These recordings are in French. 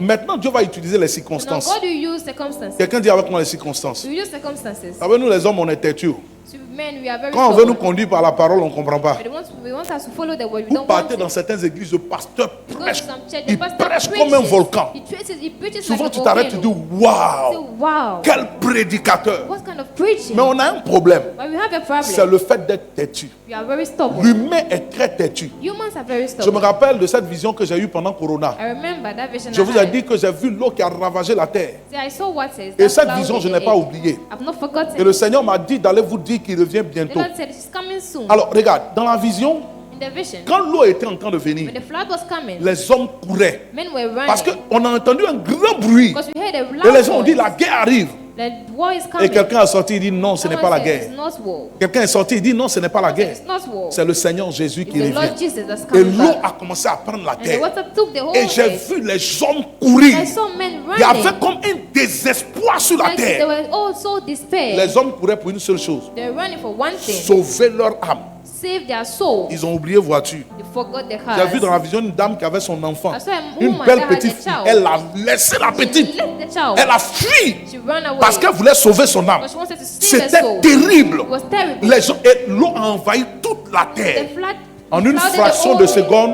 Maintenant, Dieu va utiliser les Now circonstances. God will use circumstances. Quelqu'un dit avec moi les circonstances. We use circumstances. Avec nous les hommes, on est têtus. So men, we are very Quand on veut nous stubborn. conduire par la parole, on ne comprend pas. We want us to follow the word. We Vous don't want partez to. dans certaines églises, le pasteur Go to prêche. some church, the Il pastor prêche preaches. comme un volcan. He preaches Souvent, like tu a t'arrêtes, tu volcano. dis waouh, Say, wow. quel prédicateur. What kind of preaching? Mais on a un problème. But we have a C'est problem. le fait d'être têtu. We are very stubborn. L'humain est très têtu. Humans are very Je me stubborn. rappelle de cette vision que j'ai eue pendant Corona. I remember that vision. Je I vous ai had. dit que j'ai vu l'eau qui a ravagé la terre. See, I saw waters. Et that cette cloud vision, in je the n'ai pas air. oublié. I've not forgotten. Et le Seigneur m'a dit d'aller vous dire qu'il revient The bientôt. Lord said she's coming soon. Alors, regarde, dans la vision, In the vision, quand l'eau était en train de when venir, the flood was coming, les hommes couraient. men were running. Parce qu'on a entendu un grand bruit. Because we heard a Et loud les gens ont dit, voice. la guerre arrive. The war is Et coming. quelqu'un a sorti, il dit, non, ce n'est Someone pas la said, guerre. It's not war. Quelqu'un est sorti, il dit, non, ce n'est pas la guerre. It's not war. C'est le Seigneur Jésus It's qui the revient. Lord Jesus that's Et coming l'eau back. a commencé à prendre la And the terre. water took the whole Et j'ai earth. vu les hommes courir. I saw men Il y avait running. comme un désespoir sur la Like they terre. were all so despair. Les hommes couraient pour une seule chose, They're running for one thing. sauver leur âme. Save their soul. Ils ont oublié voiture. They forgot their J'ai vu dans cars. la vision une dame qui avait son enfant. I saw a Une woman belle that had petite a fille. child. Elle a laissé la She petite. left the child. Elle a fui She ran away. parce qu'elle voulait sauver son âme. Because she wanted to save her C'était soul. terrible. It was terrible. Les gens, et l'eau a envahi toute la The terre. flood En une flooded the fraction whole de earth. seconde,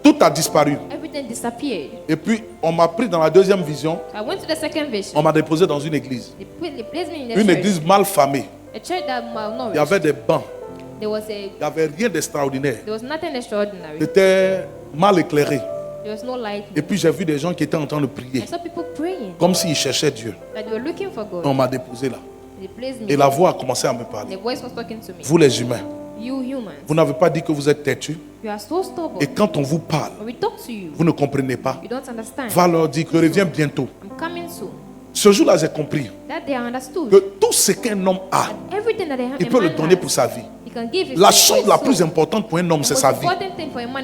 tout a disparu. Everything disappeared. Et puis, on m'a pris dans la deuxième vision, I went to the second vision. on m'a déposé dans une église. They placed me in the Une church. église mal famée. A church that Il y malnourished. avait des bancs. There was Il n'y avait rien d'extraordinaire. nothing extraordinary. C'était mal éclairé. There was no light. Et puis, j'ai vu des gens qui étaient en train de prier, I saw people praying. comme s'ils cherchaient Dieu. Like they were looking for God. On m'a déposé là. They placed me. Et la voix a commencé à me parler. The voice was talking to me. Vous les humains, You humans. vous n'avez pas dit que vous êtes têtus. You are so stubborn. Et quand on vous parle, When we talk to you, vous ne comprenez pas. you don't understand. Va leur dire que reviens bientôt. I'm coming soon. Ce jour-là, j'ai compris That they understood. que tout ce qu'un homme a, Everything that they have il in peut le man donner has, pour sa vie. he can give it La for chose his la soul. plus importante pour un homme, The c'est most sa vie. important thing for a man is